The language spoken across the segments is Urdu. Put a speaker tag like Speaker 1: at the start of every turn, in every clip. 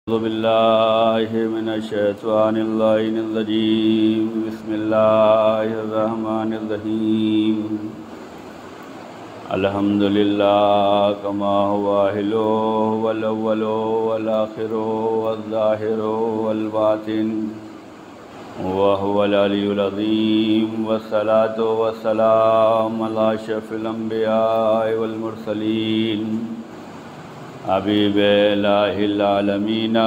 Speaker 1: أعوذ بالله من الشيطان اللعين الرجيم بسم الله الرحمن الرحيم الحمد لله كما هو أهله والأول والآخر والظاهر والباطن وهو العلي العظيم والصلاة والسلام على أشرف الأنبياء والمرسلين حبیب الہ العالمین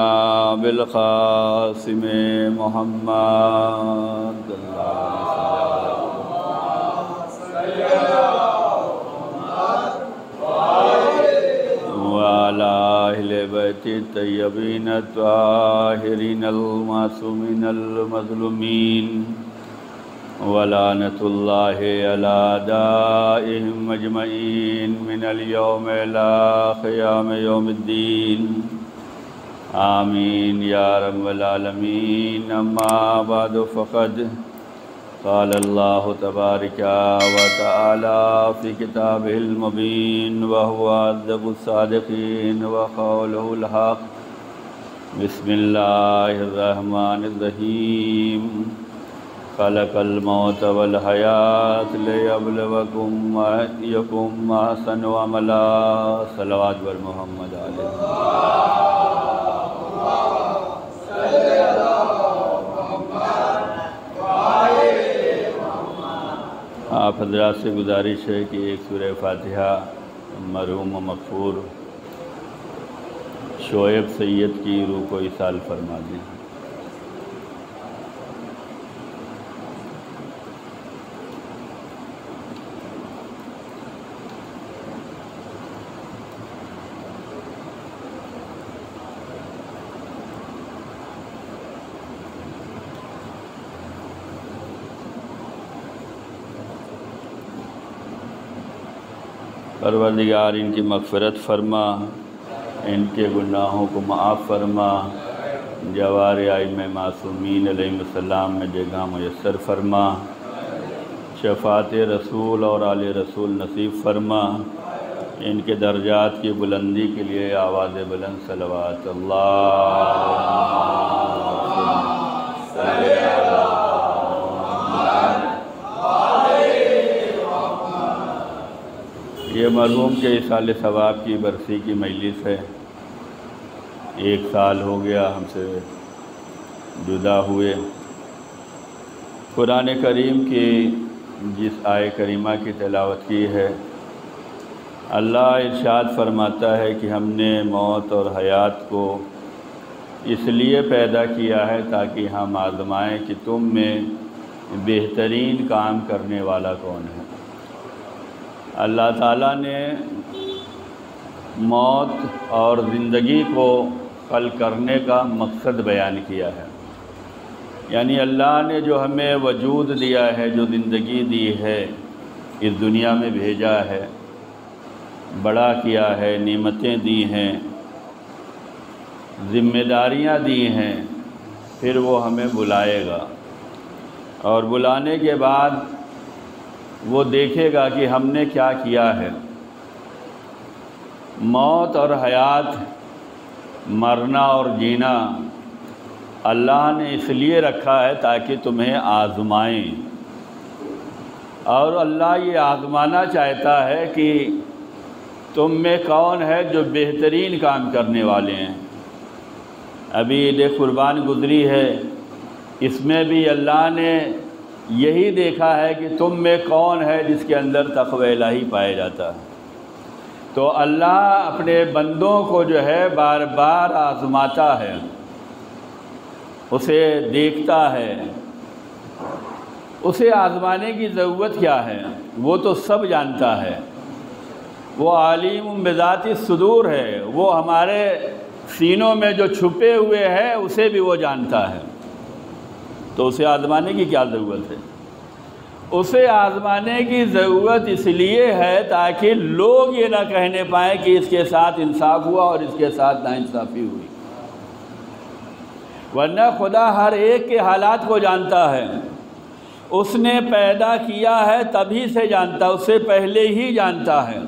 Speaker 1: بالقاسم محمد وعلى أهل بیت الطیبین الطاہرین المعصومین المظلومین ولعنۃ اللہ علی اعدائہم اجمعین من اليوم الی قیام یوم الدین آمین یا رب العالمین اما بعد فقد قال اللہ تبارک و تعالی فی کتابہ المبین وهو اصدق الصادقین وقولہ الحق بسم اللہ الرحمن الرحیم خلق الموت والحیات لیبلوکم ایکم احسن عملا صلوات والمحمد علیہ آپ حضرات سے گزارش ہے کہ ایک سورہ فاتحہ مرحوم و مغفور شعیب سید کی روح کو ایصال فرما دیں۔ پروردگار ان کی مغفرت فرما، ان کے گناہوں کو معاف فرما، جوار ائمہ معصومین علیہ السلام میں جگہ میسر فرما، شفاعت رسول اور آل رسول نصیب فرما، ان کے درجات کی بلندی کے لیے آواز بلند صلوات یہ مرحوم کے ایصال ثواب کی برسی کی مجلس ہے۔ 1 سال ہو گیا ہم سے جدا ہوئے۔ قرآن کریم کی جس آیہ کریمہ کی تلاوت کی ہے، اللہ ارشاد فرماتا ہے کہ ہم نے موت اور حیات کو اس لیے پیدا کیا ہے تاکہ ہم آزمائیں کہ تم میں بہترین کام کرنے والا کون ہے۔ اللہ تعالیٰ نے موت اور زندگی کو خلق کرنے کا مقصد بیان کیا ہے، یعنی اللہ نے جو ہمیں وجود دیا ہے، جو زندگی دی ہے، اس دنیا میں بھیجا ہے، بڑا کیا ہے، نعمتیں دی ہیں، ذمہ داریاں دی ہیں، پھر وہ ہمیں بلائے گا اور بلانے کے بعد وہ دیکھے گا کہ ہم نے کیا کیا ہے۔ موت اور حیات، مرنا اور جینا اللہ نے اس لیے رکھا ہے تاکہ تمہیں آزمائیں، اور اللہ یہ آزمانا چاہتا ہے کہ تم میں کون ہے جو بہترین کام کرنے والے ہیں۔ ابھی عید قربان گزری ہے، اس میں بھی اللہ نے یہی دیکھا ہے کہ تم میں کون ہے جس کے اندر تقوی الہی پایا جاتا ہے۔ تو اللہ اپنے بندوں کو جو ہے بار بار آزماتا ہے، اسے دیکھتا ہے۔ اسے آزمانے کی ضرورت کیا ہے؟ وہ تو سب جانتا ہے، وہ عالم بذات الصدور ہے، وہ ہمارے سینوں میں جو چھپے ہوئے ہیں اسے بھی وہ جانتا ہے۔ تو اسے آزمانے کی کیا ضرورت ہے؟ اسے آزمانے کی ضرورت اس لیے ہے تاکہ لوگ یہ نہ کہنے پائیں کہ اس کے ساتھ انصاف ہوا اور اس کے ساتھ ناانصافی ہوئی، ورنہ خدا ہر ایک کے حالات کو جانتا ہے۔ اس نے پیدا کیا ہے تبھی سے جانتا، اس سے پہلے ہی جانتا ہے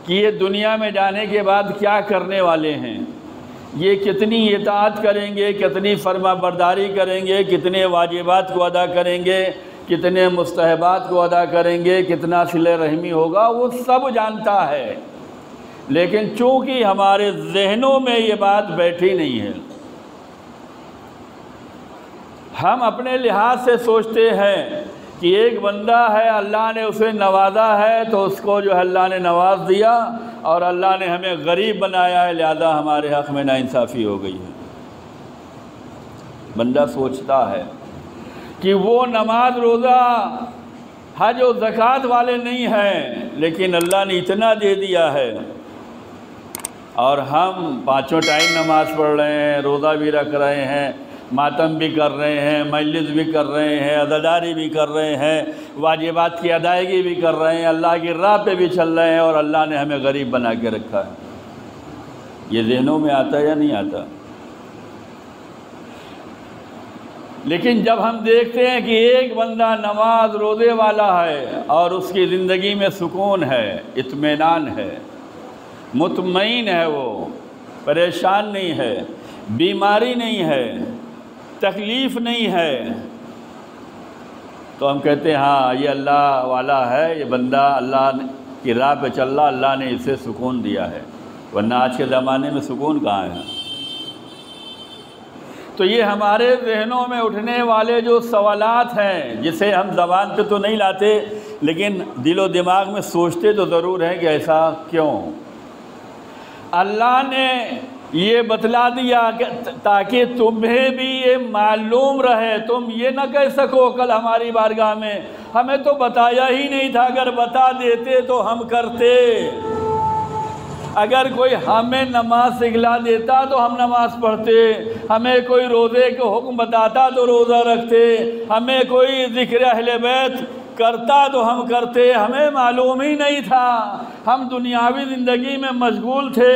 Speaker 1: کہ یہ دنیا میں جانے کے بعد کیا کرنے والے ہیں، یہ کتنی اطاعت کریں گے، کتنی فرما برداری کریں گے، کتنے واجبات کو ادا کریں گے، کتنے مستحبات کو ادا کریں گے، کتنا صلہ رحمی ہوگا، وہ سب جانتا ہے، لیکن چونکہ ہمارے ذہنوں میں یہ بات بیٹھی نہیں ہے، ہم اپنے لحاظ سے سوچتے ہیں کہ ایک بندہ ہے، اللہ نے اسے نوازا ہے تو اس کو جو ہے اللہ نے نواز دیا، اور اللہ نے ہمیں غریب بنایا ہے لہذا ہمارے حق میں ناانصافی ہو گئی ہے۔ بندہ سوچتا ہے کہ وہ نماز روزہ حج و زکوٰۃ والے نہیں ہیں، لیکن اللہ نے اتنا دے دیا ہے، اور ہم پانچوں ٹائم نماز پڑھ رہے ہیں، روزہ بھی رکھ رہے ہیں، ماتم بھی کر رہے ہیں، مجلس بھی کر رہے ہیں، عزاداری بھی کر رہے ہیں، واجبات کی ادائیگی بھی کر رہے ہیں، اللہ کی راہ پہ بھی چل رہے ہیں، اور اللہ نے ہمیں غریب بنا کے رکھا ہے۔ یہ ذہنوں میں آتا ہے یا نہیں آتا؟ لیکن جب ہم دیکھتے ہیں کہ ایک بندہ نماز روزے والا ہے اور اس کی زندگی میں سکون ہے، اطمینان ہے، مطمئن ہے، وہ پریشان نہیں ہے، بیماری نہیں ہے، تکلیف نہیں ہے، تو ہم کہتے ہیں ہاں یہ اللہ والا ہے، یہ بندہ اللہ کی راہ پہ چل رہا، اللہ نے اسے سکون دیا ہے، ورنہ آج کے زمانے میں سکون کہاں ہے؟ تو یہ ہمارے ذہنوں میں اٹھنے والے جو سوالات ہیں، جسے ہم زبان پہ تو نہیں لاتے لیکن دل و دماغ میں سوچتے تو ضرور ہیں کہ ایسا کیوں؟ اللہ نے یہ بتلا دیا کہ تاکہ تمہیں بھی یہ معلوم رہے، تم یہ نہ کہہ سکو کل ہماری بارگاہ میں ہمیں تو بتایا ہی نہیں تھا، اگر بتا دیتے تو ہم کرتے، اگر کوئی ہمیں نماز سکھلا دیتا تو ہم نماز پڑھتے، ہمیں کوئی روزے کو حکم بتاتا تو روزہ رکھتے، ہمیں کوئی ذکر اہل بیت کرتا تو ہم کرتے، ہمیں معلوم ہی نہیں تھا، ہم دنیاوی زندگی میں مشغول تھے،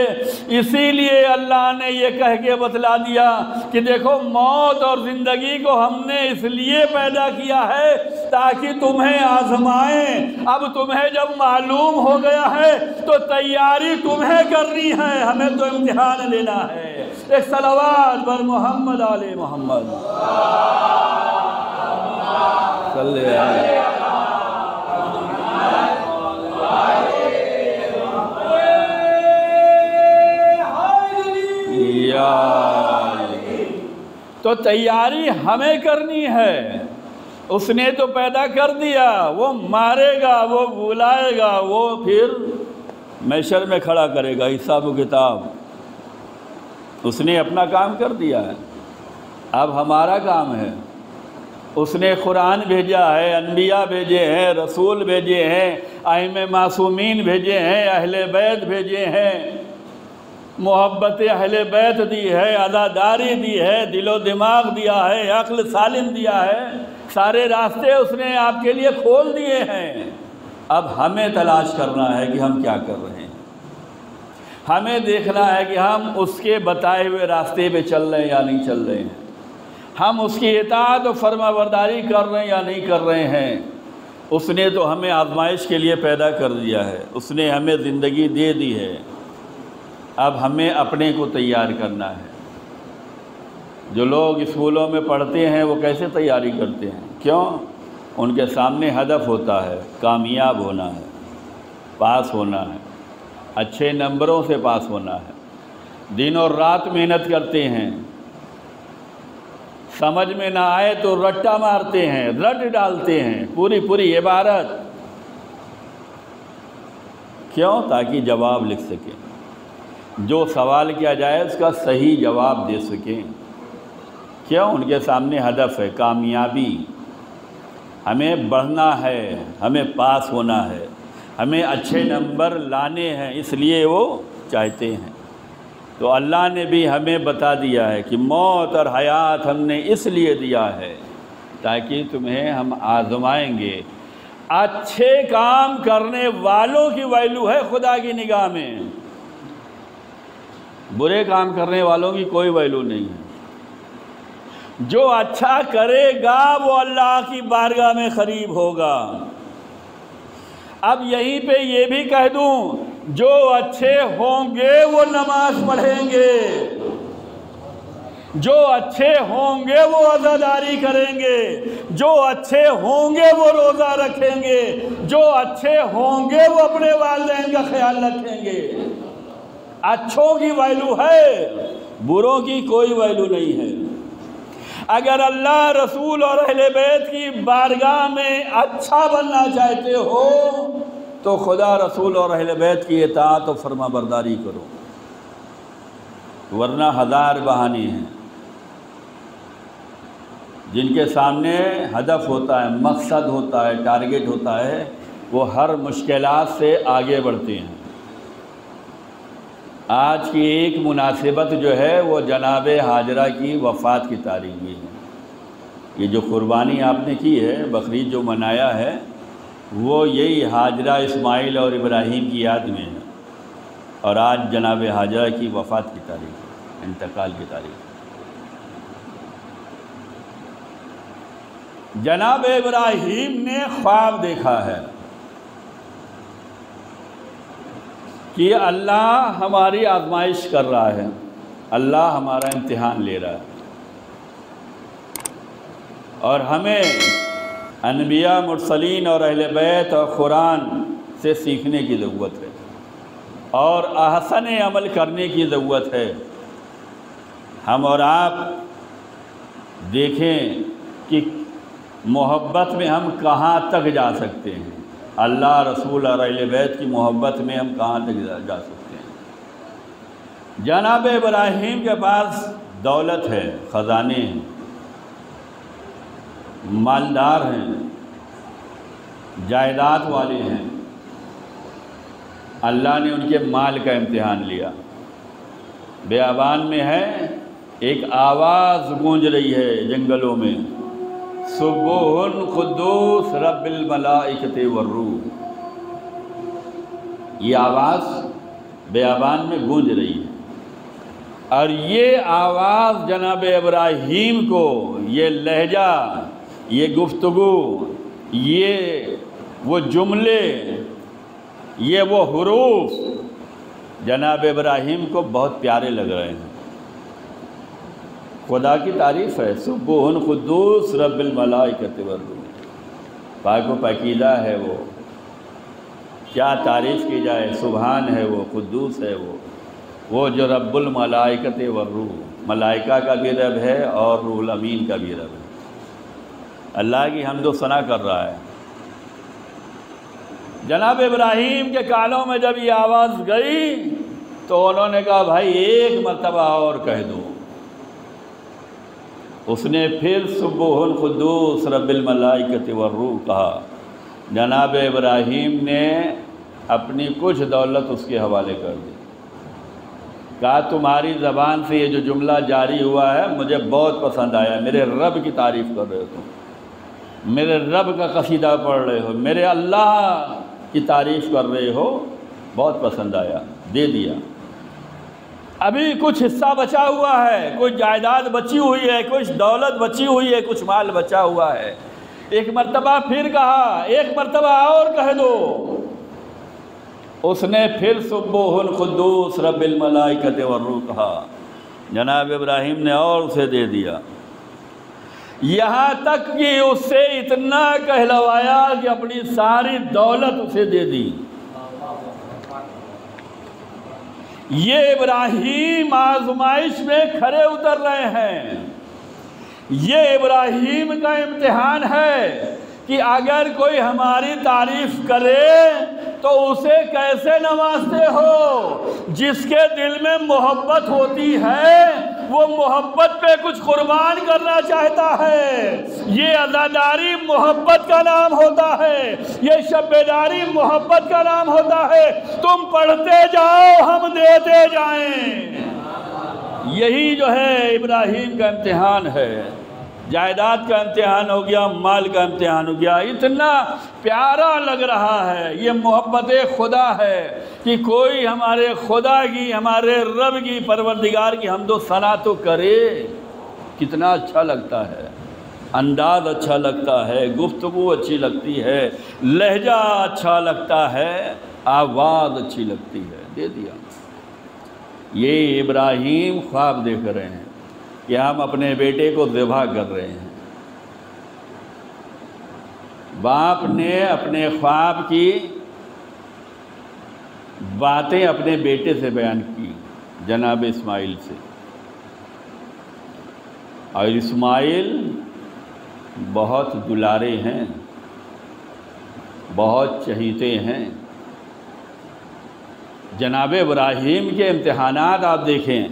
Speaker 1: اسی لیے اللہ نے یہ کہہ کے بتلا دیا کہ دیکھو موت اور زندگی کو ہم نے اس لیے پیدا کیا ہے تاکہ تمہیں آزمائیں، اب تمہیں جب معلوم ہو گیا ہے تو تیاری تمہیں کرنی ہے، ہمیں تو امتحان لینا ہے۔ ایک صلوات بر محمد آل محمد صلی اللہ علیہ وسلم۔ تو تیاری ہمیں کرنی ہے، اس نے تو پیدا کر دیا، وہ مارے گا، وہ بلائے گا، وہ پھر محشر میں کھڑا کرے گا، حساب و کتاب، اس نے اپنا کام کر دیا ہے، اب ہمارا کام ہے۔ اس نے قرآن بھیجا ہے، انبیاء بھیجے ہیں، رسول بھیجے ہیں، ائمہ معصومین بھیجے ہیں، اہل بیت بھیجے ہیں، محبت اہل بیت دی ہے، عزاداری دی ہے، دل و دماغ دیا ہے، عقل سالم دیا ہے، سارے راستے اس نے آپ کے لیے کھول دیے ہیں، اب ہمیں تلاش کرنا ہے کہ ہم کیا کر رہے ہیں، ہمیں دیکھنا ہے کہ ہم اس کے بتائے ہوئے راستے پہ چل رہے ہیں یا نہیں چل رہے ہیں، ہم اس کی اطاعت و فرما برداری کر رہے ہیں یا نہیں کر رہے ہیں۔ اس نے تو ہمیں آزمائش کے لیے پیدا کر دیا ہے، اس نے ہمیں زندگی دے دی ہے، اب ہمیں اپنے کو تیار کرنا ہے۔ جو لوگ اسکولوں میں پڑھتے ہیں وہ کیسے تیاری کرتے ہیں؟ کیوں؟ ان کے سامنے ہدف ہوتا ہے، کامیاب ہونا ہے، پاس ہونا ہے، اچھے نمبروں سے پاس ہونا ہے، دن اور رات محنت کرتے ہیں، سمجھ میں نہ آئے تو رٹا مارتے ہیں، رٹ ڈالتے ہیں، پوری عبارت، کیوں؟ تاکہ جواب لکھ سکیں، جو سوال کیا جائے اس کا صحیح جواب دے سکیں۔ کیوں؟ ان کے سامنے ہدف ہے، کامیابی، ہمیں بڑھنا ہے، ہمیں پاس ہونا ہے، ہمیں اچھے نمبر لانے ہیں، اس لیے وہ چاہتے ہیں۔ تو اللہ نے بھی ہمیں بتا دیا ہے کہ موت اور حیات ہم نے اس لیے دیا ہے تاکہ تمہیں ہم آزمائیں گے۔ اچھے کام کرنے والوں کی ویلو ہے خدا کی نگاہ میں، برے کام کرنے والوں کی کوئی ویلو نہیں ہے۔ جو اچھا کرے گا وہ اللہ کی بارگاہ میں قریب ہوگا۔ اب یہیں پہ یہ بھی کہہ دوں، جو اچھے ہوں گے وہ نماز پڑھیں گے، جو اچھے ہوں گے وہ عزاداری کریں گے، جو اچھے ہوں گے وہ روزہ رکھیں گے، جو اچھے ہوں گے وہ اپنے والدین کا خیال رکھیں گے۔ اچھوں کی ویلو ہے، بروں کی کوئی ویلو نہیں ہے۔ اگر اللہ، رسول اور اہل بیت کی بارگاہ میں اچھا بننا چاہتے ہو تو خدا، رسول اور اہل بیت کی اطاعت و فرما برداری کرو، ورنہ ہزار بہانے ہیں جن کے سامنے ہدف ہوتا ہے، مقصد ہوتا ہے، ٹارگٹ ہوتا ہے، وہ ہر مشکلات سے آگے بڑھتے ہیں۔ آج کی ایک مناسبت جو ہے وہ جناب حاجرہ کی وفات کی تاریخ بھی ہے۔ یہ جو قربانی آپ نے کی ہے، بقرعید جو منایا ہے، وہ یہی حاجرہ، اسماعیل اور ابراہیم کی یاد میں ہے، اور آج جناب حاجرہ کی وفات کی تاریخ، انتقال کی تاریخ۔ جناب ابراہیم نے خواب دیکھا ہے کہ اللہ ہماری آزمائش کر رہا ہے، اللہ ہمارا امتحان لے رہا ہے، اور ہمیں انبیاء، مرسلین اور اہل بیت اور قرآن سے سیکھنے کی ضرورت ہے، اور احسن عمل کرنے کی ضرورت ہے۔ ہم اور آپ دیکھیں کہ محبت میں ہم کہاں تک جا سکتے ہیں، اللہ، رسول اور اہل بیت کی محبت میں ہم کہاں تک جا سکتے ہیں۔ جناب ابراہیم کے پاس دولت ہے، خزانے ہیں، مالدار ہیں، جائیداد والے ہیں۔ اللہ نے ان کے مال کا امتحان لیا۔ بیابان میں ہے، ایک آواز گونج رہی ہے جنگلوں میں، سبوح قدوس رب الملائکۃ والروح۔ یہ آواز بیابان میں گونج رہی ہے، اور یہ آواز جناب ابراہیم کو، یہ لہجہ، یہ گفتگو، یہ وہ جملے، یہ وہ حروف جناب ابراہیم کو بہت پیارے لگ رہے ہیں۔ خدا کی تعریف ہے، سبوح قدوس رب الملائکۃ والروح، پاک و پاکیزہ ہے وہ، کیا تعریف کی جائے، سبحان ہے وہ، قدوس ہے وہ جو رب الملائکۃ والروح، ملائکہ کا بھی رب ہے اور روح الامین کا بھی رب ہے۔ اللہ کی حمد و ثنا کر رہا ہے۔ جناب ابراہیم کے کانوں میں جب یہ آواز گئی تو انہوں نے کہا، بھائی ایک مرتبہ اور کہہ دو۔ اس نے پھر سبوح القدوس رب الملائکۃ والروح کہا۔ جناب ابراہیم نے اپنی کچھ دولت اس کے حوالے کر دی، کہا تمہاری زبان سے یہ جو جملہ جاری ہوا ہے مجھے بہت پسند آیا، میرے رب کی تعریف کر رہے ہو، میرے رب کا قصیدہ پڑھ رہے ہو، میرے اللہ کی تعریف کر رہے ہو، بہت پسند آیا، دے دیا۔ ابھی کچھ حصہ بچا ہوا ہے، کچھ جائیداد بچی ہوئی ہے، کچھ دولت بچی ہوئی ہے، کچھ مال بچا ہوا ہے۔ ایک مرتبہ پھر کہا، ایک مرتبہ اور کہہ دو۔ اس نے پھر سبوح القدوس رب الملائکۃ والروح کہا۔ جناب ابراہیم نے اور اسے دے دیا، یہاں تک کہ اس سے اتنا کہلوایا کہ اپنی ساری دولت اسے دے دی۔ یہ ابراہیم آزمائش میں کھرے اتر رہے ہیں۔ یہ ابراہیم کا امتحان ہے کہ اگر کوئی ہماری تعریف کرے تو اسے کیسے نوازتے ہو۔ جس کے دل میں محبت ہوتی ہے وہ محبت پہ کچھ قربان کرنا چاہتا ہے۔ یہ عزاداری محبت کا نام ہوتا ہے، یہ شبیداری محبت کا نام ہوتا ہے۔ تم پڑھتے جاؤ، ہم دیتے جائیں۔ یہی جو ہے ابراہیم کا امتحان ہے۔ جائیداد کا امتحان ہو گیا، مال کا امتحان ہو گیا۔ اتنا پیارا لگ رہا ہے، یہ محبت خدا ہے کہ کوئی ہمارے خدا کی، ہمارے رب کی، پروردگار کی حمد و ثنا تو کرے۔ کتنا اچھا لگتا ہے، انداز اچھا لگتا ہے، گفتگو اچھی لگتی ہے، لہجہ اچھا لگتا ہے، آواز اچھی لگتی ہے۔ دے دیا۔ یہ ابراہیم خواب دیکھ رہے ہیں، کہ ہم اپنے بیٹے کو ذبح کر رہے ہیں۔ باپ نے اپنے خواب کی باتیں اپنے بیٹے سے بیان کی، جناب اسماعیل سے، اور اسماعیل بہت دلارے ہیں، بہت چہیتے ہیں۔ جناب ابراہیم کے امتحانات آپ دیکھیں،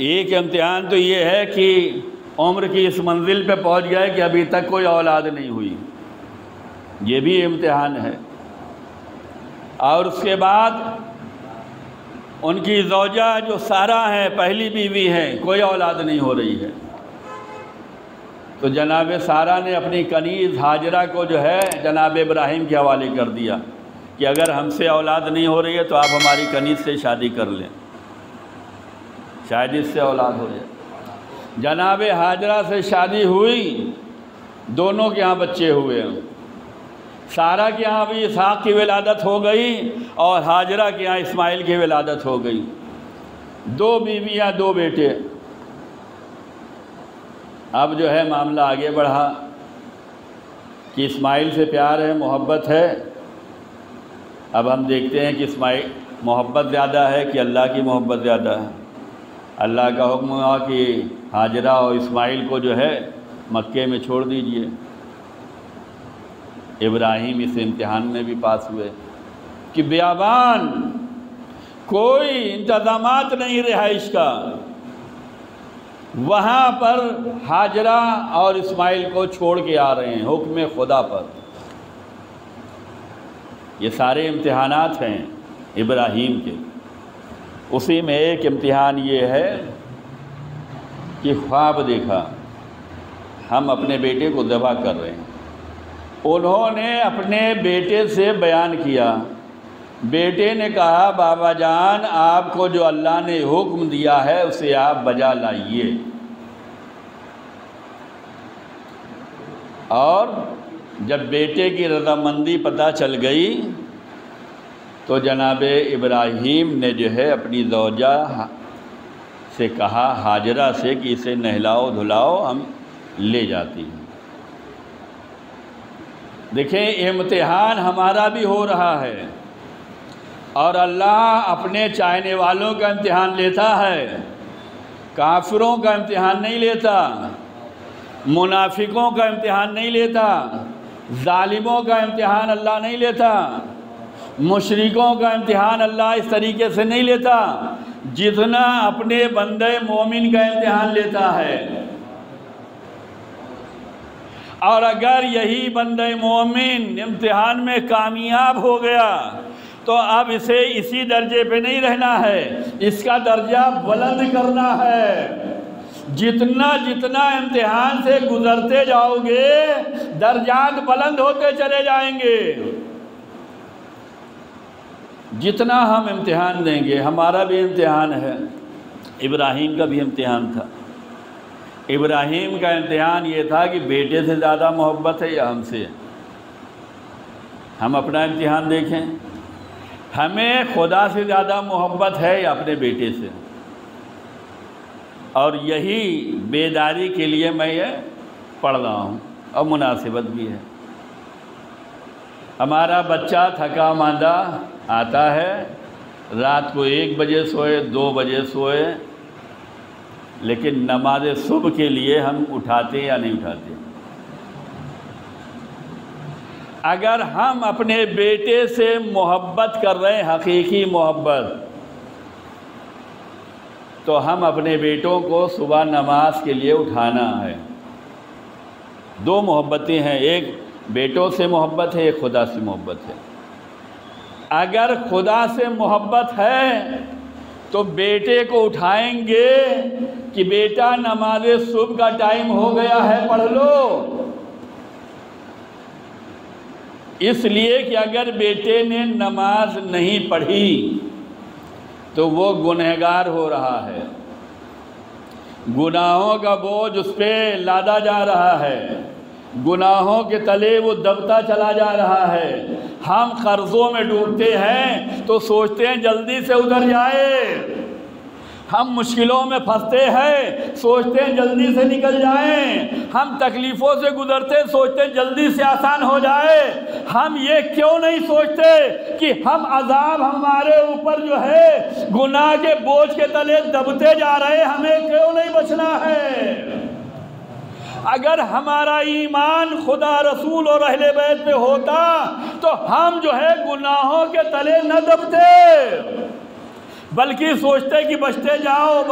Speaker 1: ایک امتحان تو یہ ہے کہ عمر کی اس منزل پہ پہنچ گئے کہ ابھی تک کوئی اولاد نہیں ہوئی، یہ بھی امتحان ہے، اور اس کے بعد ان کی زوجہ جو سارہ ہیں، پہلی بیوی ہیں، کوئی اولاد نہیں ہو رہی ہے، تو جناب سارہ نے اپنی کنیز ہاجرہ کو جو ہے جناب ابراہیم کے حوالے کر دیا کہ اگر ہم سے اولاد نہیں ہو رہی ہے تو آپ ہماری کنیز سے شادی کر لیں، شاید اس سے اولاد ہو جائے۔ جناب ہاجرہ سے شادی ہوئی، دونوں کے ہاں بچے ہوئے ہیں، سارہ کے ہاں بھی اسحاق کی ولادت ہو گئی اور ہاجرہ کے ہاں اسماعیل کی ولادت ہو گئی، دو بیویاں دو بیٹے۔ اب جو ہے معاملہ آگے بڑھا کہ اسماعیل سے پیار ہے، محبت ہے۔ اب ہم دیکھتے ہیں کہ اسماعیل محبت زیادہ ہے کہ اللہ کی محبت زیادہ ہے۔ اللہ کا حکم ہوا کہ ہاجرہ اور اسماعیل کو جو ہے مکے میں چھوڑ دیجئے۔ ابراہیم اس امتحان میں بھی پاس ہوئے کہ بیابان، کوئی انتظامات نہیں رہائش کا، وہاں پر ہاجرہ اور اسماعیل کو چھوڑ کے آ رہے ہیں حکم خدا پر۔ یہ سارے امتحانات ہیں ابراہیم کے، اسی میں ایک امتحان یہ ہے کہ خواب دیکھا، ہم اپنے بیٹے کو ذبح کر رہے ہیں۔ انہوں نے اپنے بیٹے سے بیان کیا، بیٹے نے کہا بابا جان آپ کو جو اللہ نے حکم دیا ہے اسے آپ بجا لائیے۔ اور جب بیٹے کی رضامندی پتہ چل گئی تو جناب ابراہیم نے جو ہے اپنی زوجہ سے کہا، ہاجرہ سے، کہ اسے نہلاؤ دھلاؤ، ہم لے جاتی ہیں۔ دیکھیں امتحان ہمارا بھی ہو رہا ہے، اور اللہ اپنے چاہنے والوں کا امتحان لیتا ہے، کافروں کا امتحان نہیں لیتا، منافقوں کا امتحان نہیں لیتا، ظالموں کا امتحان اللہ نہیں لیتا، مشرکوں کا امتحان اللہ اس طریقے سے نہیں لیتا جتنا اپنے بندے مومن کا امتحان لیتا ہے۔ اور اگر یہی بندے مومن امتحان میں کامیاب ہو گیا تو اب اسے اسی درجے پہ نہیں رہنا ہے، اس کا درجہ بلند کرنا ہے۔ جتنا جتنا امتحان سے گزرتے جاؤ گے درجات بلند ہوتے چلے جائیں گے۔ جتنا ہم امتحان دیں گے، ہمارا بھی امتحان ہے، ابراہیم کا بھی امتحان تھا۔ ابراہیم کا امتحان یہ تھا کہ بیٹے سے زیادہ محبت ہے یا ہم سے۔ ہم اپنا امتحان دیکھیں، ہمیں خدا سے زیادہ محبت ہے یا اپنے بیٹے سے؟ اور یہی بیداری کے لیے میں یہ پڑھ رہا ہوں، اور مناسبت بھی ہے۔ ہمارا بچہ تھکا ماندہ آتا ہے، رات کو 1 بجے سوئے، 2 بجے سوئے، لیکن نماز صبح کے لیے ہم اٹھاتے یا نہیں اٹھاتے؟ اگر ہم اپنے بیٹے سے محبت کر رہے ہیں، حقیقی محبت، تو ہم اپنے بیٹوں کو صبح نماز کے لیے اٹھانا ہے۔ 2 محبتیں ہیں، ایک بیٹوں سے محبت ہے، ایک خدا سے محبت ہے۔ اگر خدا سے محبت ہے تو بیٹے کو اٹھائیں گے کہ بیٹا نماز صبح کا ٹائم ہو گیا ہے، پڑھ لو۔ اس لیے کہ اگر بیٹے نے نماز نہیں پڑھی تو وہ گنہگار ہو رہا ہے، گناہوں کا بوجھ اس پہ لادا جا رہا ہے، گناہوں کے تلے وہ دبتا چلا جا رہا ہے۔ ہم قرضوں میں ڈوبتے ہیں تو سوچتے ہیں جلدی سے ادھر جائے، ہم مشکلوں میں پھنستے ہیں، سوچتے ہیں جلدی سے نکل جائیں، ہم تکلیفوں سے گزرتے سوچتے ہیں جلدی سے آسان ہو جائے۔ ہم یہ کیوں نہیں سوچتے کہ ہم عذاب ہمارے اوپر جو ہے گناہ کے بوجھ کے تلے دبتے جا رہے، ہمیں کیوں نہیں بچنا ہے؟ اگر ہمارا ایمان خدا رسول اور اہل بیت پہ ہوتا تو ہم جو ہے گناہوں کے تلے نہ دبتے، بلکہ سوچتے کہ بچتے جاؤ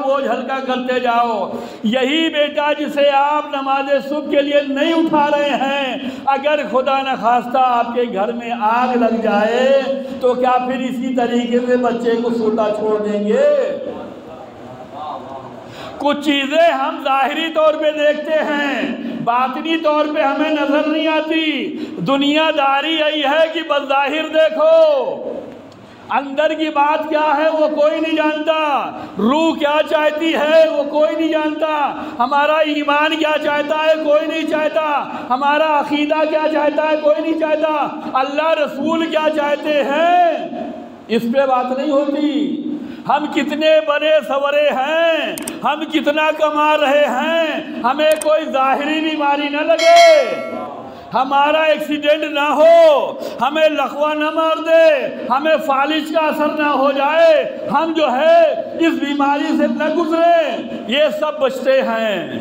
Speaker 1: بوجھ ہلکا کرتے جاؤ۔ یہی بیٹا جسے آپ نماز صبح کے لیے نہیں اٹھا رہے ہیں، اگر خدا نخواستہ آپ کے گھر میں آگ لگ جائے تو کیا پھر اسی طریقے سے بچے کو سوتا چھوڑ دیں گے؟ کچھ چیزیں ہم ظاہری طور پہ دیکھتے ہیں، باطنی طور پہ ہمیں نظر نہیں آتی۔ دنیا داری یہی ہے کہ بظاہر دیکھو، اندر کی بات کیا ہے وہ کوئی نہیں جانتا، روح کیا چاہتی ہے وہ کوئی نہیں جانتا، ہمارا ایمان کیا چاہتا ہے کوئی نہیں چاہتا، ہمارا عقیدہ کیا چاہتا ہے کوئی نہیں چاہتا، اللہ رسول کیا چاہتے ہیں اس پہ بات نہیں ہوتی۔ ہم کتنے بڑے سورے ہیں، ہم کتنا کما رہے ہیں، ہمیں کوئی ظاہری بیماری نہ لگے، ہمارا ایکسیڈنٹ نہ ہو، ہمیں لقوہ نہ مار دے، ہمیں فالج کا اثر نہ ہو جائے، ہم جو ہے اس بیماری سے نہ گزریں، یہ سب بچتے ہیں۔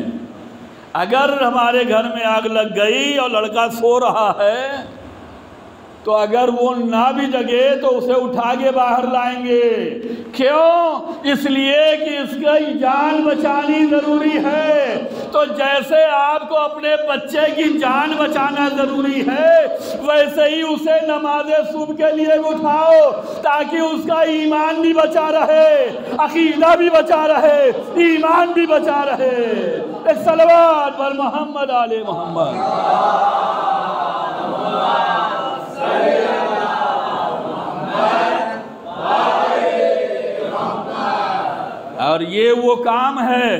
Speaker 1: اگر ہمارے گھر میں آگ لگ گئی اور لڑکا سو رہا ہے تو اگر وہ نہ بھی جگے تو اسے اٹھا کے باہر لائیں گے۔ کیوں؟ اس لیے کہ اس کی جان بچانی ضروری ہے۔ تو جیسے آپ کو اپنے بچے کی جان بچانا ضروری ہے، ویسے ہی اسے نماز صبح کے لیے اٹھاؤ تاکہ اس کا ایمان بھی بچا رہے، عقیدہ بھی بچا رہے، ایمان بھی بچا رہے۔ ایک صلوات پر محمد آل محمد۔ اور یہ وہ کام ہے،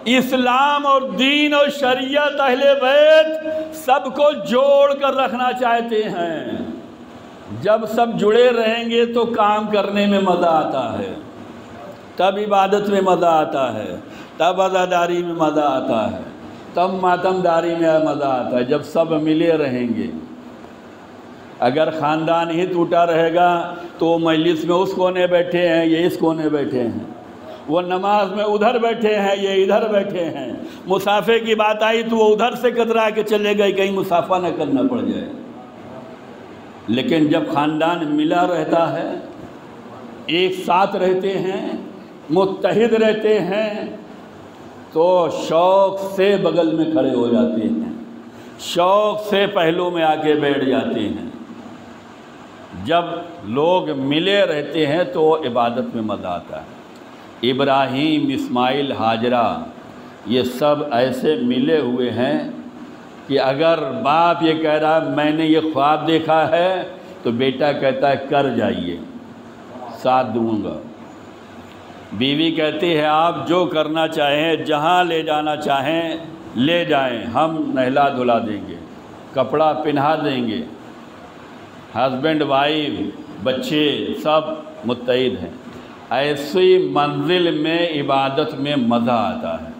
Speaker 1: اسلام اور دین اور شریعت اہل بیت سب کو جوڑ کر رکھنا چاہتے ہیں۔ جب سب جڑے رہیں گے تو کام کرنے میں مزہ آتا ہے، تب عبادت میں مزہ آتا ہے، تب عزاداری میں مزہ آتا ہے، تب ماتم داری میں مزہ آتا ہے، جب سب ملے رہیں گے۔ اگر خاندان ہی ٹوٹا رہے گا تو مجلس میں اس کونے بیٹھے ہیں، یہ اس کونے بیٹھے ہیں، وہ نماز میں ادھر بیٹھے ہیں، یہ ادھر بیٹھے ہیں، مسافے کی بات آئی تو وہ ادھر سے کترا کے چلے گئے کہیں مسافہ نہ کرنا پڑ جائے۔ لیکن جب خاندان ملا رہتا ہے، ایک ساتھ رہتے ہیں، متحد رہتے ہیں، تو شوق سے بغل میں کھڑے ہو جاتے ہیں، شوق سے پہلو میں آ کے بیٹھ جاتے ہیں۔ جب لوگ ملے رہتے ہیں تو عبادت میں مزہ آتا ہے۔ ابراہیم، اسماعیل، ہاجرہ یہ سب ایسے ملے ہوئے ہیں کہ اگر باپ یہ کہہ رہا ہے میں نے یہ خواب دیکھا ہے تو بیٹا کہتا ہے کر جائیے، ساتھ دوں گا۔ بیوی کہتی ہے آپ جو کرنا چاہیں، جہاں لے جانا چاہیں لے جائیں، ہم نہلا دھلا دیں گے، کپڑا پہنا دیں گے۔ ہسبینڈ، وائف، بچے سب متحد ہیں۔ ایسی منزل میں عبادت میں مزہ آتا ہے۔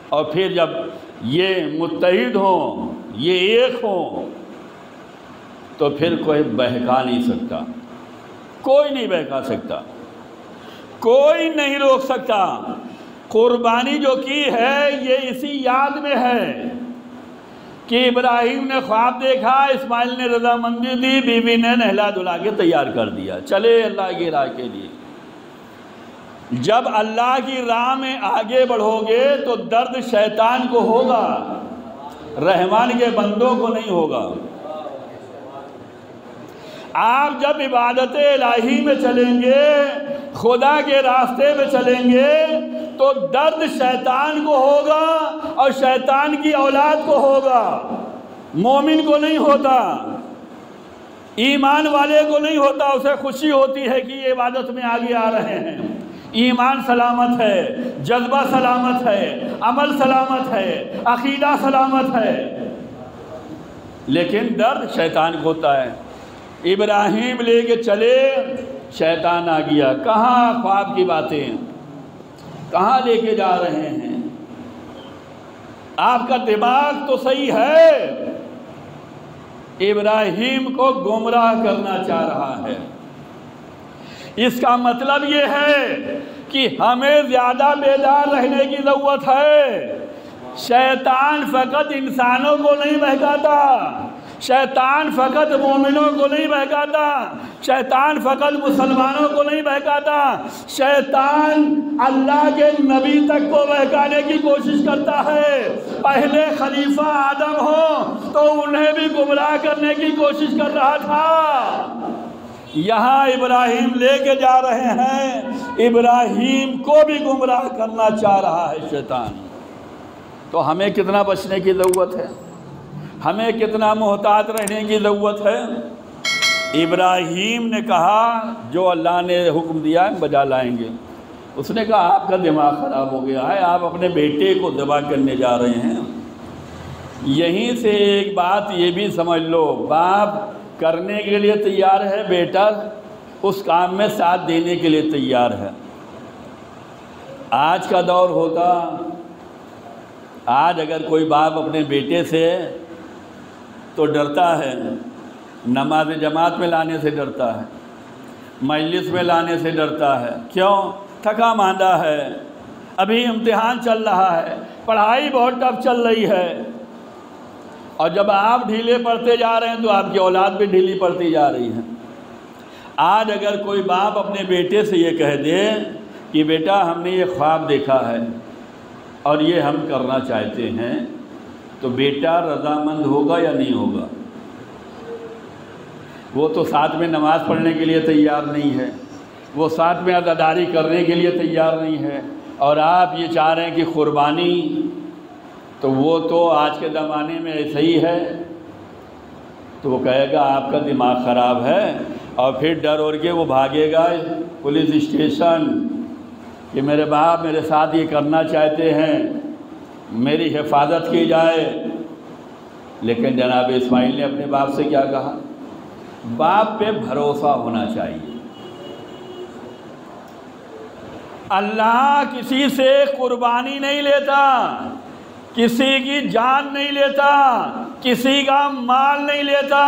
Speaker 1: اور پھر جب یہ متحد ہوں، یہ ایک ہوں، تو پھر کوئی بہکا نہیں سکتا، کوئی نہیں بہکا سکتا، کوئی نہیں روک سکتا۔ قربانی جو کی ہے یہ اسی یاد میں ہے کہ ابراہیم نے خواب دیکھا، اسماعیل نے رضامندی دی، بیوی نے نہلا دھلا کے تیار کر دیا، چلے اللہ کی راہ کے لیے۔ جب اللہ کی راہ میں آگے بڑھو گے تو درد شیطان کو ہوگا، رحمان کے بندوں کو نہیں ہوگا۔ آپ جب عبادت الہی میں چلیں گے، خدا کے راستے میں چلیں گے تو درد شیطان کو ہوگا اور شیطان کی اولاد کو ہوگا، مومن کو نہیں ہوتا، ایمان والے کو نہیں ہوتا۔ اسے خوشی ہوتی ہے کہ یہ عبادت میں آگے آ رہے ہیں، ایمان سلامت ہے، جذبہ سلامت ہے، عمل سلامت ہے، عقیدہ سلامت ہے، لیکن درد شیطان کو ہوتا ہے۔ ابراہیم لے کے چلے شیطان آ گیا۔ کہاں خواب کی باتیں، کہاں لے کے جا رہے ہیں؟ آپ کا دماغ تو صحیح ہے، ابراہیم کو گمراہ کرنا چاہ رہا ہے۔ اس کا مطلب یہ ہے کہ ہمیں زیادہ بیدار رہنے کی ضرورت ہے۔ شیطان فقط انسانوں کو نہیں بہکاتا، شیطان فقط مومنوں کو نہیں بہکاتا، شیطان فقط مسلمانوں کو نہیں بہکاتا، شیطان اللہ کے نبی تک کو بہکانے کی کوشش کرتا ہے۔ پہلے خلیفہ آدم ہو تو انہیں بھی گمراہ کرنے کی کوشش کر رہا تھا۔ یہاں ابراہیم لے کے جا رہے ہیں، ابراہیم کو بھی گمراہ کرنا چاہ رہا ہے شیطان۔ تو ہمیں کتنا بچنے کی ضرورت ہے، ہمیں کتنا محتاط رہنے کی ضرورت ہے۔ ابراہیم نے کہا جو اللہ نے حکم دیا ہے بجا لائیں گے۔ اس نے کہا آپ کا دماغ خراب ہو گیا ہے، آپ اپنے بیٹے کو ذبح کرنے جا رہے ہیں۔ یہیں سے ایک بات یہ بھی سمجھ لو، باپ کرنے کے لیے تیار ہے، بیٹا اس کام میں ساتھ دینے کے لیے تیار ہے۔ آج کا دور ہوتا، آج اگر کوئی باپ اپنے بیٹے سے تو ڈرتا ہے، نماز جماعت میں لانے سے ڈرتا ہے، مجلس میں لانے سے ڈرتا ہے۔ کیوں؟ تھکا ماندہ ہے، ابھی امتحان چل رہا ہے، پڑھائی بہت ٹف چل رہی ہے۔ اور جب آپ ڈھیلے پڑتے جا رہے ہیں تو آپ کی اولاد بھی ڈھیلی پڑتی جا رہی ہے۔ آج اگر کوئی باپ اپنے بیٹے سے یہ کہہ دے کہ بیٹا ہم نے یہ خواب دیکھا ہے اور یہ ہم کرنا چاہتے ہیں، تو بیٹا رضامند ہوگا یا نہیں ہوگا؟ وہ تو ساتھ میں نماز پڑھنے کے لیے تیار نہیں ہے، وہ ساتھ میں عزاداری کرنے کے لیے تیار نہیں ہے، اور آپ یہ چاہ رہے ہیں کہ قربانی، تو وہ تو آج کے زمانے میں ایسا ہی ہے۔ تو وہ کہے گا آپ کا دماغ خراب ہے، اور پھر ڈر اور کے وہ بھاگے گا پولیس اسٹیشن کہ میرے باپ میرے ساتھ یہ کرنا چاہتے ہیں، میری حفاظت کی جائے۔ لیکن جناب اسماعیل نے اپنے باپ سے کیا کہا؟ باپ پہ بھروسہ ہونا چاہیے۔ اللہ کسی سے قربانی نہیں لیتا، کسی کی جان نہیں لیتا، کسی کا مال نہیں لیتا۔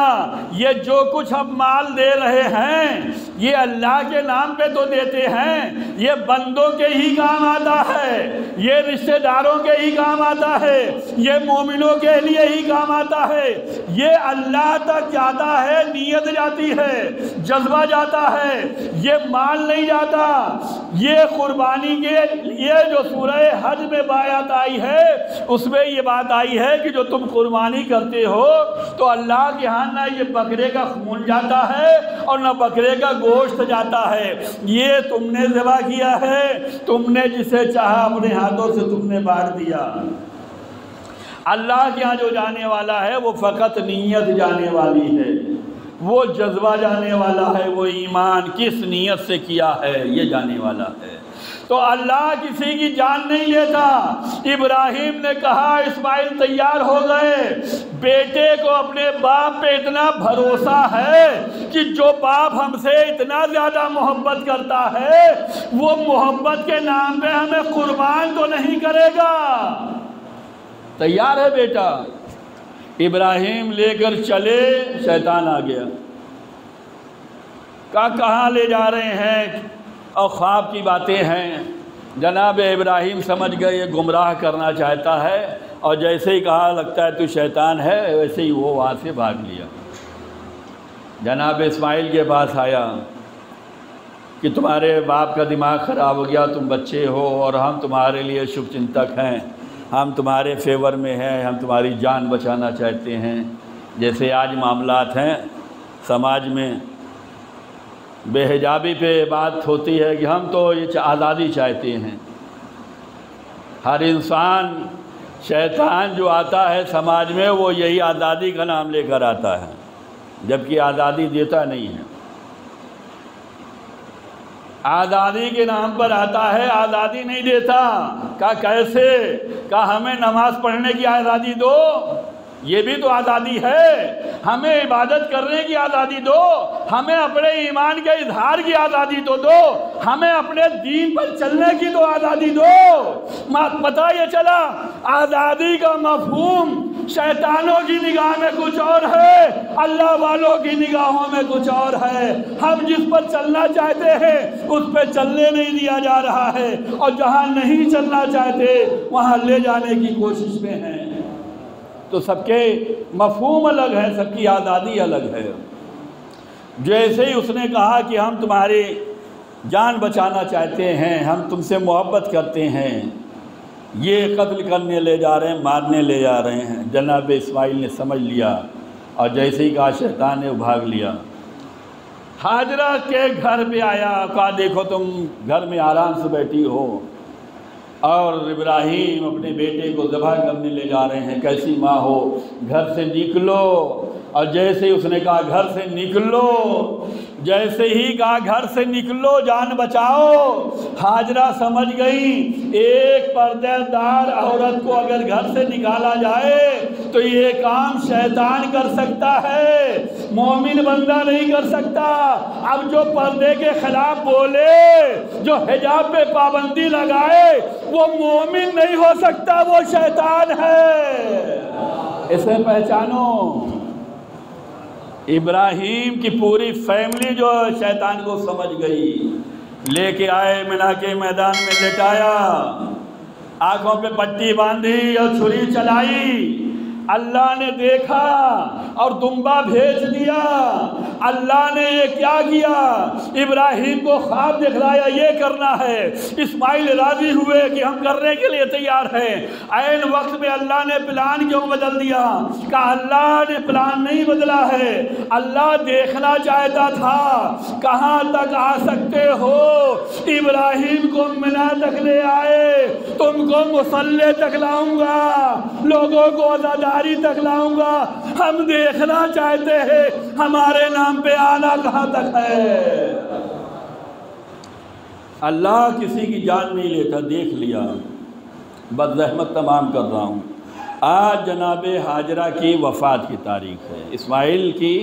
Speaker 1: یہ جو کچھ ہم مال دے رہے ہیں یہ اللہ کے نام پہ تو دیتے ہیں، یہ بندوں کے ہی کام آتا ہے، یہ رشتہ داروں کے ہی کام آتا ہے، یہ مومنوں کے لیے ہی کام آتا ہے۔ یہ اللہ تک جاتا ہے، نیت جاتی ہے، جذبہ جاتا ہے، یہ مال نہیں جاتا۔ یہ قربانی کے لیے جو سورہ حج میں بات آئی ہے اس میں یہ بات آئی ہے کہ جو تم قربانی کرتے ہو تو اللہ کے ہاں نہ یہ بکرے کا خون جاتا ہے اور نہ بکرے کا گوشت جاتا ہے، یہ تم نے ذبح کیا ہے، تم نے جسے چاہا اپنے ہاتھوں سے تم نے بانٹ دیا۔ اللہ کے ہاں جو جانے والا ہے وہ فقط نیت جانے والی ہے، وہ جذبہ جانے والا ہے، وہ ایمان کس نیت سے کیا ہے یہ جانے والا ہے۔ تو اللہ کسی کی جان نہیں لیتا۔ ابراہیم نے کہا اسماعیل تیار ہو گئے، بیٹے کو اپنے باپ پہ اتنا بھروسہ ہے کہ جو باپ ہم سے اتنا زیادہ محبت کرتا ہے وہ محبت کے نام پہ ہمیں قربان تو نہیں کرے گا۔ تیار ہے بیٹا؟ ابراہیم لے کر چلے، شیطان آ گیا، کہاں لے جا رہے ہیں؟ اور خواب کی باتیں ہیں۔ جناب ابراہیم سمجھ گئے یہ گمراہ کرنا چاہتا ہے، اور جیسے ہی کہا لگتا ہے تو شیطان ہے، ویسے ہی وہ وہاں سے بھاگ لیا۔ جناب اسماعیل کے پاس آیا کہ تمہارے باپ کا دماغ خراب ہو گیا، تم بچے ہو اور ہم تمہارے لیے شبھ چنتک ہیں، ہم تمہارے فیور میں ہیں، ہم تمہاری جان بچانا چاہتے ہیں۔ جیسے آج معاملات ہیں سماج میں، بے حجابی پہ بات ہوتی ہے کہ ہم تو یہ آزادی چاہتے ہیں۔ ہر انسان، شیطان جو آتا ہے سماج میں وہ یہی آزادی کا نام لے کر آتا ہے، جبکہ آزادی دیتا نہیں ہے۔ آزادی کے نام پر آتا ہے، آزادی نہیں دیتا۔ کہا کیسے؟ کہا ہمیں نماز پڑھنے کی آزادی دو، یہ بھی تو آزادی ہے، ہمیں عبادت کرنے کی آزادی دو، ہمیں اپنے ایمان کے اظہار کی آزادی تو دو، ہمیں اپنے دین پر چلنے کی تو آزادی دو۔ پتہ یہ چلا آزادی کا مفہوم شیطانوں کی نگاہ میں کچھ اور ہے، اللہ والوں کی نگاہوں میں کچھ اور ہے۔ ہم جس پر چلنا چاہتے ہیں اس پہ چلنے نہیں دیا جا رہا ہے، اور جہاں نہیں چلنا چاہتے وہاں لے جانے کی کوشش میں ہیں۔ تو سب کے مفہوم الگ ہے، سب کی آزادی الگ ہے۔ جیسے ہی اس نے کہا کہ ہم تمہاری جان بچانا چاہتے ہیں، ہم تم سے محبت کرتے ہیں، یہ قتل کرنے لے جا رہے ہیں، مارنے لے جا رہے ہیں، جناب اسماعیل نے سمجھ لیا، اور جیسے ہی کہا شیطان نے بھاگ لیا۔ ہاجرہ کے گھر پہ آیا، کہا دیکھو تم گھر میں آرام سے بیٹھی ہو، اور ابراہیم اپنے بیٹے کو ذبح کرنے لے جا رہے ہیں، کیسی ماں ہو، گھر سے نکلو۔ اور جیسے ہی اس نے کہا گھر سے نکلو، جیسے ہی کہا گھر سے نکلو جان بچاؤ، ہاجرہ سمجھ گئی ایک پردہ دار عورت کو اگر گھر سے نکالا جائے تو یہ کام شیطان کر سکتا ہے، مومن بندہ نہیں کر سکتا۔ اب جو پردے کے خلاف بولے، جو حجاب پہ پابندی لگائے، وہ مومن نہیں ہو سکتا، وہ شیطان ہے۔ اسے پہچانو۔ ابراہیم کی پوری فیملی جو شیطان کو سمجھ گئی، لے کے آئے مینا کے میدان میں لٹایا، آنکھوں پہ پٹی باندھی اور چھری چلائی۔ اللہ نے دیکھا اور دمبا بھیج دیا۔ اللہ نے یہ کیا کیا؟ ابراہیم کو خواب دکھلایا یہ کرنا ہے۔ اسماعیل راضی ہوئے کہ ہم کرنے کے لیے تیار ہیں۔ عین وقت میں اللہ نے پلان کیوں بدل دیا؟ کہا اللہ نے پلان نہیں بدلا ہے، اللہ دیکھنا چاہتا تھا کہاں تک آ سکتے ہو۔ ابراہیم کو منا تک لے آئے، تم کو مصلی تک لاؤں گا، لوگوں کو عزاداری تک لاؤں گا۔ ہم دیکھنا چاہتے ہیں ہمارے نام پہ آنا کہاں تک ہے۔ اللہ کسی کی جان نہیں لیتا، دیکھ لیا۔ بد زحمت تمام کر رہا ہوں۔ آج جناب ہاجرہ کی وفات کی تاریخ ہے، اسماعیل کی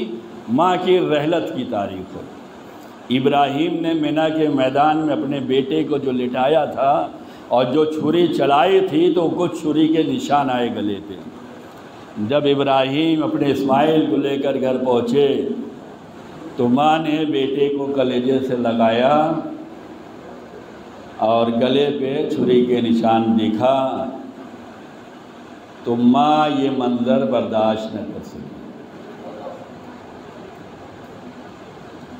Speaker 1: ماں کی رحلت کی تاریخ ہے۔ ابراہیم نے مینا کے میدان میں اپنے بیٹے کو جو لٹایا تھا اور جو چھری چلائی تھی تو کچھ چھری کے نشان آئے گلے پہ۔ جب ابراہیم اپنے اسماعیل کو لے کر گھر پہنچے تو ماں نے بیٹے کو کلیجے سے لگایا اور گلے پہ چھری کے نشان دیکھا تو ماں یہ منظر برداشت نہ کر سکی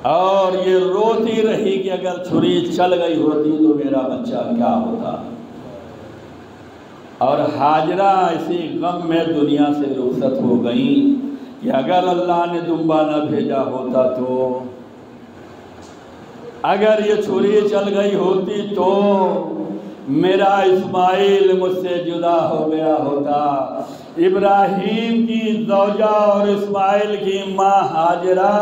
Speaker 1: اور یہ روتی رہی کہ اگر چھری چل گئی ہوتی تو میرا بچہ کیا ہوتا۔ اور ہاجرہ اسی غم میں دنیا سے رخصت ہو گئیں کہ اگر اللہ نے دمبا نہ بھیجا ہوتا تو، اگر یہ چھری چل گئی ہوتی تو میرا اسماعیل مجھ سے جدا ہو گیا ہوتا۔ ابراہیم کی زوجہ اور اسماعیل کی ماں ہاجرہ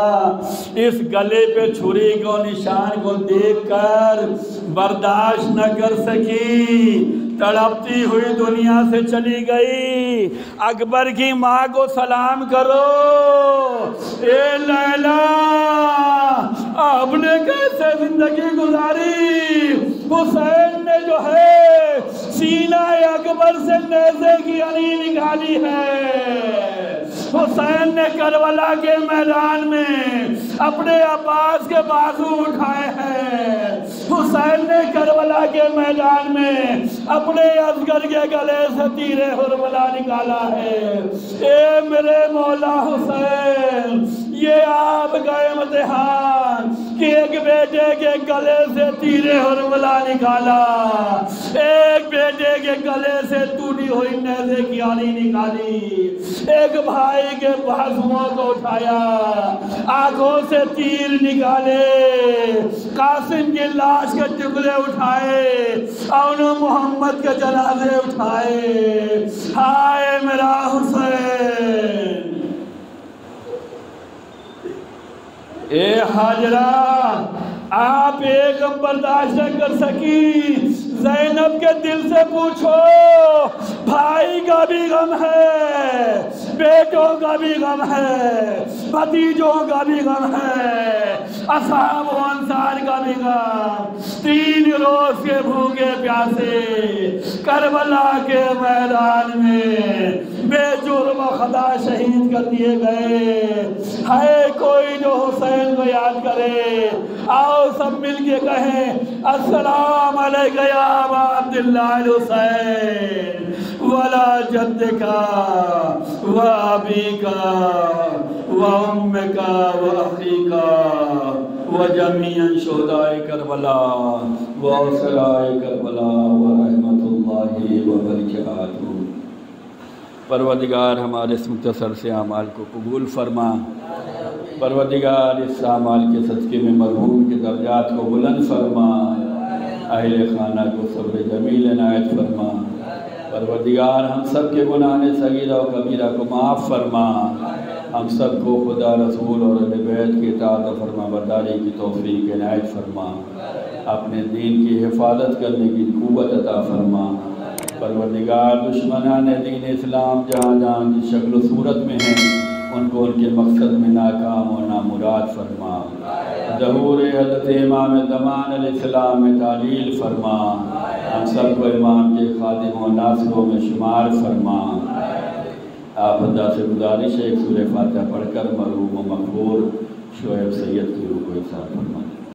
Speaker 1: اس گلے پہ چھری کو نشان کو دیکھ کر برداشت نہ کر سکی، تڑپتی ہوئی دنیا سے چلی گئی۔ اکبر کی ماں کو سلام کرو، اے لیلا آپ نے کیسے زندگی گزاری؟ حسین نے جو ہے سینہ اکبر سے نیزے کی علی نکالی ہے۔ حسین نے کربلا کے میدان میں اپنے عباس کے بازو اٹھائے ہیں۔ حسین نے کربلا کے میدان میں اپنے اصغر کے گلے سے تیر حرملہ نکالا ہے۔ اے میرے مولا حسین، یہ آپ کا امتحان کہ ایک بیٹے کے گلے سے تیر حرملہ نکالا، ایک بیٹے کے گلے سے ٹوٹی ہوئی نیزے کی علی نکالی، ایک بھائی کے بازوؤں کو اٹھایا، آنکھوں سے تیر نکالے، قاسم کی لاش کے ٹکڑے اٹھائے اور محمد کے جنازے اٹھائے۔ ہائے میرا حسین۔ اے ہاجرہ آپ ایک برداشت نہ کر سکی، زینب کے دل سے پوچھو بھائی کا بھی غم ہے، بیٹوں کا بھی غم ہے، بھتیجوں کا بھی غم ہے، اصحاب و انصار کا بھی غم۔ 3 روز کے بھوکے پیاسے کربلا کے میدان میں بے جرم و خطا شہید کر دیے گئے۔ ہے کوئی جو حسین کو یاد کرے؟ آؤ سب مل کے کہیں السلام علیکہ یا ابا عبداللہ الحسین ولا جدک و ابیک و امک و اخیک و جمیع شہداء کربلا و اسراء کربلا و رحمت اللہ وبرکاتہ۔ پروردگار ہمارے اس مختصر سے اعمال کو قبول فرما۔ پروردگار اس اعمال کے صدقے میں مرحوم کے درجات کو بلند فرما، اہل خانہ کو صبر جمیل عنایت فرما۔ پروردگار ہم سب کے گناہ صغیرہ و کبیرہ کو معاف فرما، ہم سب کو خدا رسول اور اہل بیت کی اطاعت و فرما برداری کی توفیق عنایت فرما، اپنے دین کی حفاظت کرنے کی قوت عطا فرما۔ پروردگار دشمنان دین اسلام جہاں جہاں جس شکل و صورت میں ہیں ان کو ان کے مقصد میں ناکام و نامراد فرما۔ ظہور حضرت امام زمان علیہ السلام میں تعلیل فرما، ہم سب کو امام کے خادم و ناصروں میں شمار فرما۔ آپ خدا سے گزارش ہے ایک سورہ فاتحہ پڑھ کر مرحوم و مغفور شعیب سید کی روح کو احسان فرما۔